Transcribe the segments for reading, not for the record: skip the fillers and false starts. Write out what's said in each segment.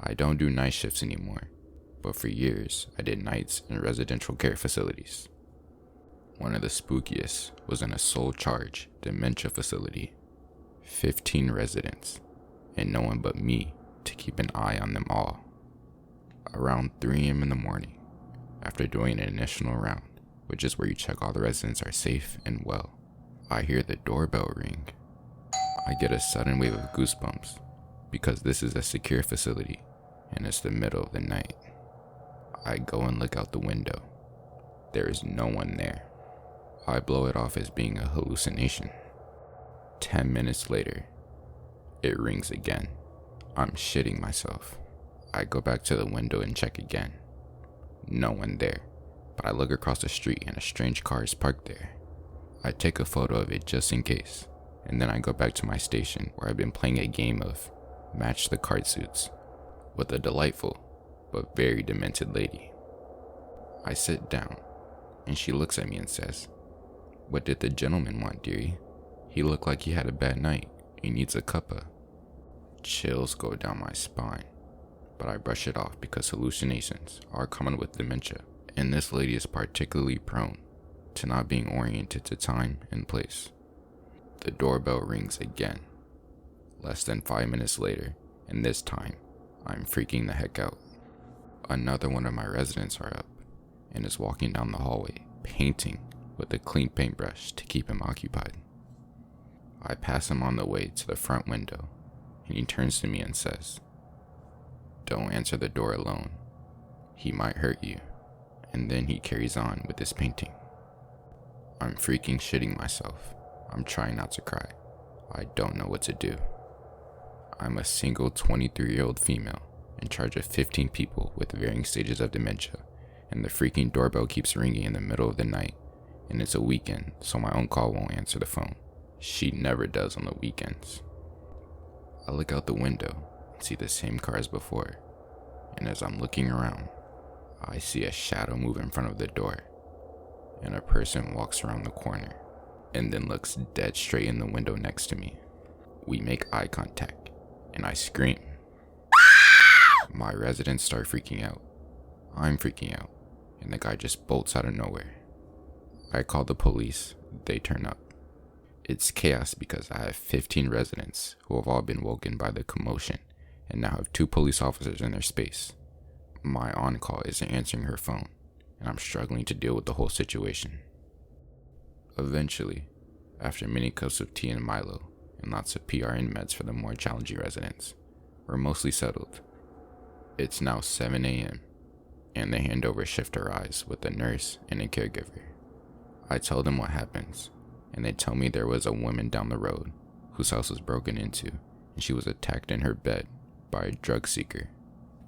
I don't do night shifts anymore, but for years I did nights in residential care facilities. One of the spookiest was in a sole charge dementia facility. 15 residents, and no one but me to keep an eye on them all. Around 3 a.m. in the morning, after doing an initial round, which is where you check all the residents are safe and well, I hear the doorbell ring. I get a sudden wave of goosebumps because this is a secure facility and it's the middle of the night. I go and look out the window. There is no one there. I blow it off as being a hallucination. 10 minutes later, it rings again. I'm shitting myself. I go back to the window and check again. No one there, but I look across the street and a strange car is parked there. I take a photo of it just in case, and then I go back to my station where I've been playing a game of Match the Card Suits with a delightful but very demented lady. I sit down, and she looks at me and says, "What did the gentleman want, dearie? He looked like he had a bad night. He needs a cuppa." Chills go down my spine, but I brush it off because hallucinations are common with dementia, and this lady is particularly prone to not being oriented to time and place. The doorbell rings again, less than 5 minutes later, and this time, I'm freaking the heck out. Another one of my residents are up and is walking down the hallway, painting with a clean paintbrush to keep him occupied. I pass him on the way to the front window, and he turns to me and says, "Don't answer the door alone. He might hurt you." And then he carries on with his painting. I'm freaking shitting myself. I'm trying not to cry. I don't know what to do. I'm a single 23-year-old female in charge of 15 people with varying stages of dementia, and the freaking doorbell keeps ringing in the middle of the night, and it's a weekend, so my on-call won't answer the phone. She never does on the weekends. I look out the window and see the same car as before, and as I'm looking around, I see a shadow move in front of the door, and a person walks around the corner and then looks dead straight in the window next to me. We make eye contact, and I scream. My residents start freaking out. I'm freaking out, and the guy just bolts out of nowhere. I call the police. They turn up. It's chaos because I have 15 residents who have all been woken by the commotion and now have 2 police officers in their space. My on-call isn't answering her phone, and I'm struggling to deal with the whole situation. Eventually, after many cups of tea and Milo and lots of PRN meds for the more challenging residents, we're mostly settled. It's now 7 a.m., and the handover shift arrives with a nurse and a caregiver. I tell them what happens, and they tell me there was a woman down the road whose house was broken into, and she was attacked in her bed by a drug seeker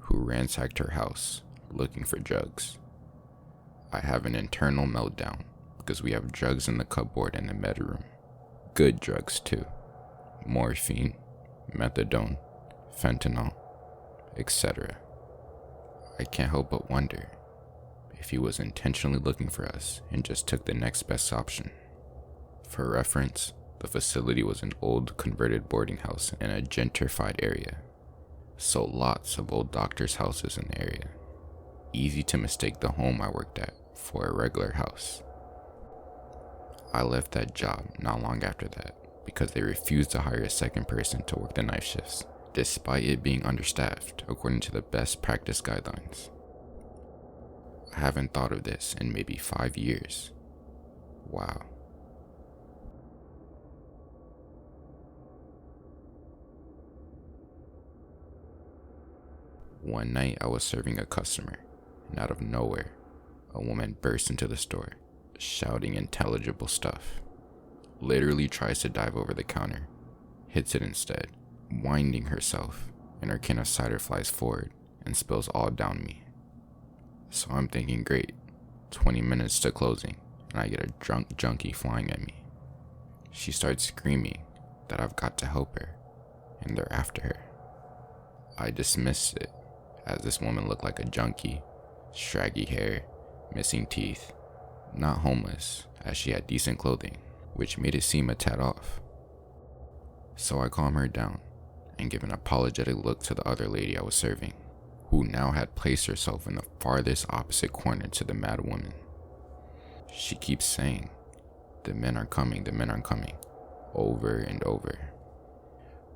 who ransacked her house looking for drugs. I have an internal meltdown because we have drugs in the cupboard in the med room. Good drugs too. Morphine, methadone, fentanyl, etc. I can't help but wonder if he was intentionally looking for us and just took the next best option. For reference, the facility was an old converted boarding house in a gentrified area, so lots of old doctors' houses in the area. Easy to mistake the home I worked at for a regular house. I left that job not long after that because they refused to hire a second person to work the night shifts, despite it being understaffed according to the best practice guidelines. I haven't thought of this in maybe 5 years. Wow. One night I was serving a customer, and out of nowhere, a woman bursts into the store, shouting intelligible stuff. Literally tries to dive over the counter, hits it instead, winding herself, and her can of cider flies forward and spills all down me. So I'm thinking, great, 20 minutes to closing, and I get a drunk junkie flying at me. She starts screaming that I've got to help her, and they're after her. I dismissed it, as this woman looked like a junkie, shaggy hair, missing teeth, not homeless, as she had decent clothing, which made it seem a tad off. So I calm her down and give an apologetic look to the other lady I was serving, who now had placed herself in the farthest opposite corner to the mad woman. She keeps saying, "The men are coming, the men are coming," over and over.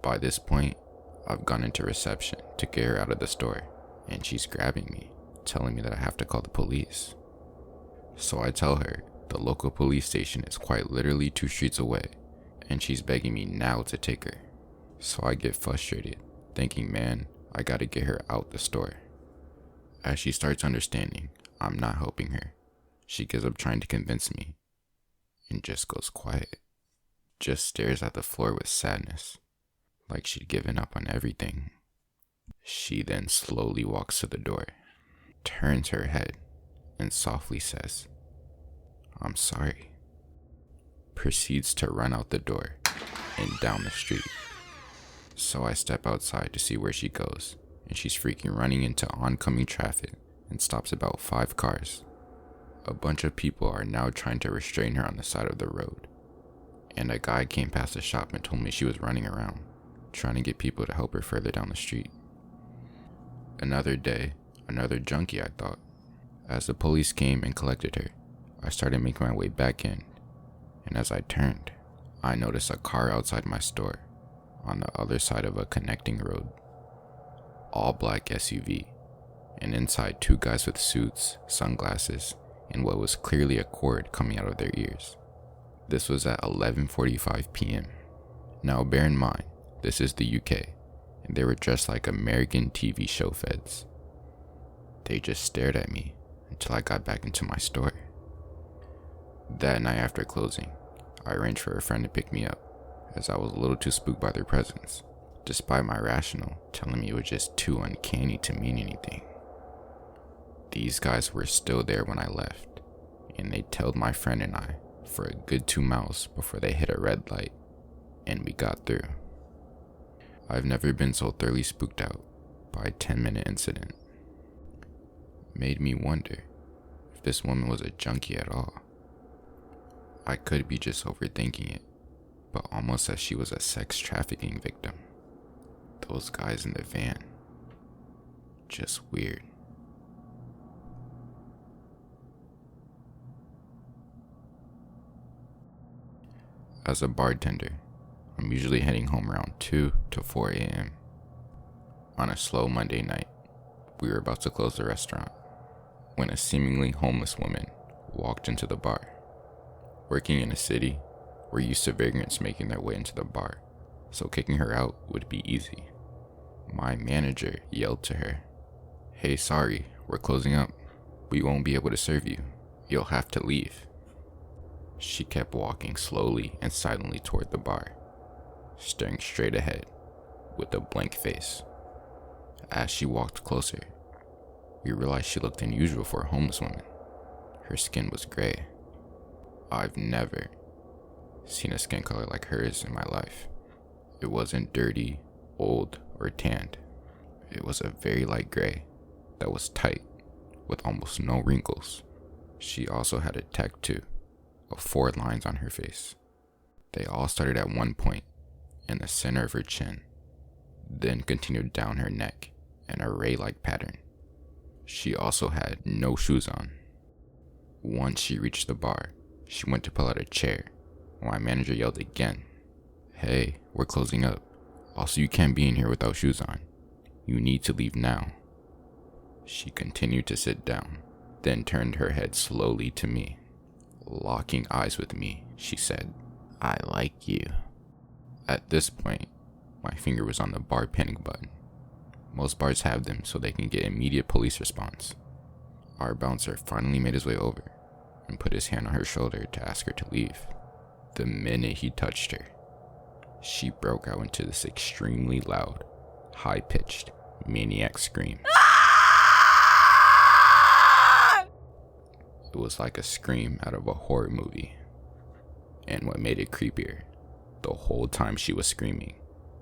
By this point, I've gone into reception to get her out of the store, and she's grabbing me, telling me that I have to call the police. So I tell her the local police station is quite literally 2 streets away, and she's begging me now to take her. So I get frustrated, thinking, man, I gotta get her out the store. As she starts understanding I'm not helping her, she gives up trying to convince me and just goes quiet. Just stares at the floor with sadness, like she'd given up on everything. She then slowly walks to the door, turns her head, and softly says, "I'm sorry." Proceeds to run out the door and down the street. So I step outside to see where she goes, and she's freaking running into oncoming traffic and stops about 5 cars. A bunch of people are now trying to restrain her on the side of the road, and a guy came past the shop and told me she was running around, trying to get people to help her further down the street. Another day, another junkie, I thought. As the police came and collected her, I started making my way back in, and as I turned, I noticed a car outside my store, on the other side of a connecting road. All black SUV, and inside 2 guys with suits, sunglasses, and what was clearly a cord coming out of their ears. This was at 11:45 p.m. Now bear in mind, this is the UK, and they were dressed like American TV show feds. They just stared at me until I got back into my store. That night after closing, I arranged for a friend to pick me up, as I was a little too spooked by their presence, despite my rational telling me it was just too uncanny to mean anything. These guys were still there when I left, and they tailed my friend and I for a good 2 miles before they hit a red light, and we got through. I've never been so thoroughly spooked out by a 10-minute incident. Made me wonder if this woman was a junkie at all. I could be just overthinking it, but almost as she was a sex trafficking victim. Those guys in the van. Just weird. As a bartender, I'm usually heading home around 2 to 4 a.m. On a slow Monday night, we were about to close the restaurant when a seemingly homeless woman walked into the bar. Working in a city, we're used to vagrants making their way into the bar, so kicking her out would be easy. My manager yelled to her, "Hey, sorry, we're closing up. We won't be able to serve you. You'll have to leave." She kept walking slowly and silently toward the bar, staring straight ahead with a blank face. As she walked closer, we realized she looked unusual for a homeless woman. Her skin was gray. I've never seen a skin color like hers in my life. It wasn't dirty, old, or tanned. It was a very light gray that was tight, with almost no wrinkles. She also had a tattoo of 4 lines on her face. They all started at one point in the center of her chin, then continued down her neck in a ray-like pattern. She also had no shoes on. Once she reached the bar, she went to pull out a chair. My manager yelled again, "Hey, we're closing up. Also, you can't be in here without shoes on. You need to leave now." She continued to sit down, then turned her head slowly to me. Locking eyes with me, she said, "I like you." At this point, my finger was on the bar panic button. Most bars have them so they can get immediate police response. Our bouncer finally made his way over and put his hand on her shoulder to ask her to leave. The minute he touched her, she broke out into this extremely loud, high-pitched, maniac scream. It was like a scream out of a horror movie. And what made it creepier, the whole time she was screaming,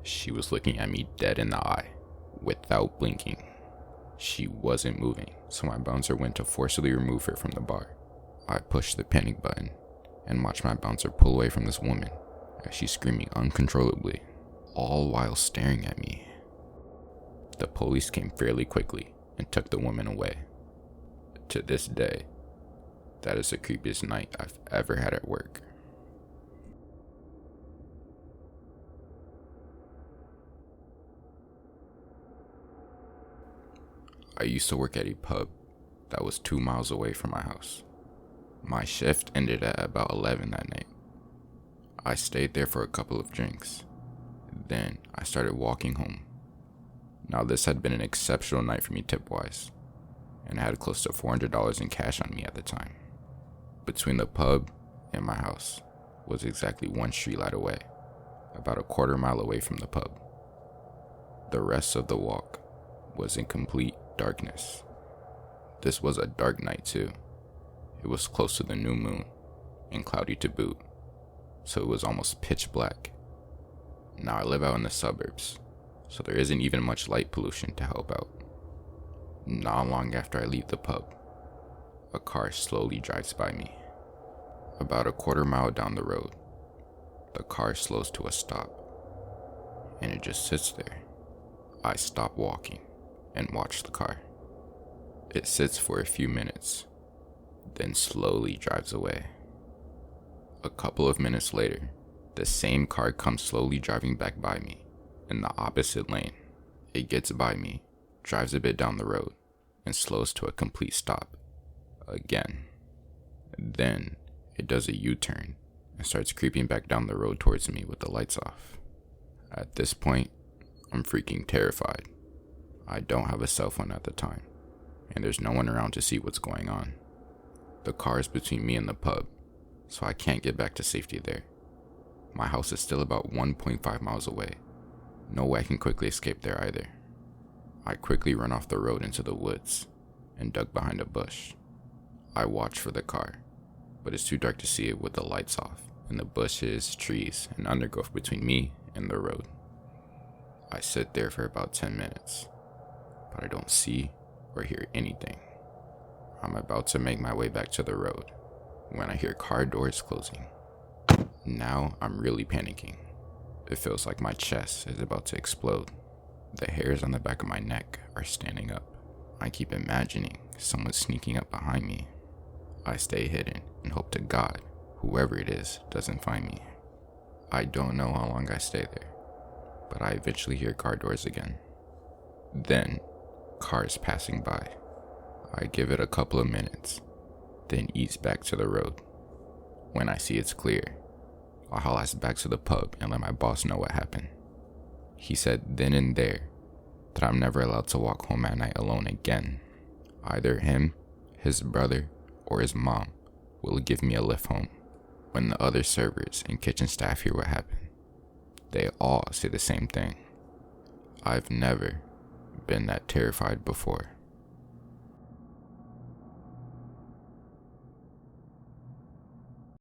she was looking at me dead in the eye, without blinking. She wasn't moving, so my bouncer went to forcibly remove her from the bar. I pushed the panic button and watched my bouncer pull away from this woman as she's screaming uncontrollably. all while staring at me. The police came fairly quickly and took the woman away. To this day, that is the creepiest night I've ever had at work. I used to work at a pub that was 2 miles away from my house. My shift ended at about 11 that night. I stayed there for a couple of drinks. Then I started walking home. Now this had been an exceptional night for me tip-wise, and I had close to $400 in cash on me at the time. Between the pub and my house was exactly 1 street light away, about a quarter mile away from the pub. The rest of the walk was in complete darkness. This was a dark night too. It was close to the new moon and cloudy to boot, so it was almost pitch black. Now I live out in the suburbs, so there isn't even much light pollution to help out. Not long after I leave the pub, a car slowly drives by me. About a quarter mile down the road, the car slows to a stop, and it just sits there. I stop walking and watch the car. It sits for a few minutes, then slowly drives away. A couple of minutes later, the same car comes slowly driving back by me in the opposite lane. It gets by me, drives a bit down the road, and slows to a complete stop again. Then it does a U-turn and starts creeping back down the road towards me with the lights off. At this point, I'm freaking terrified. I don't have a cell phone at the time, and there's no one around to see what's going on. The car is between me and the pub, so I can't get back to safety there. My house is still about 1.5 miles away. No way I can quickly escape there either. I quickly run off the road into the woods and duck behind a bush. I watch for the car, but it's too dark to see it with the lights off and the bushes, trees, and undergrowth between me and the road. I sit there for about 10 minutes, but I don't see or hear anything. I'm about to make my way back to the road when I hear car doors closing. Now I'm really panicking. It feels like my chest is about to explode. The hairs on the back of my neck are standing up. I keep imagining someone sneaking up behind me. I stay hidden and hope to God whoever it is doesn't find me. I don't know how long I stay there, but I eventually hear car doors again. Then, cars passing by. I give it a couple of minutes, then ease back to the road. When I see it's clear, I'll haul ass back to the pub and let my boss know what happened. He said then and there that I'm never allowed to walk home at night alone again. Either him, his brother, or his mom will give me a lift home. When the other servers and kitchen staff hear what happened, they all say the same thing. I've never been that terrified before.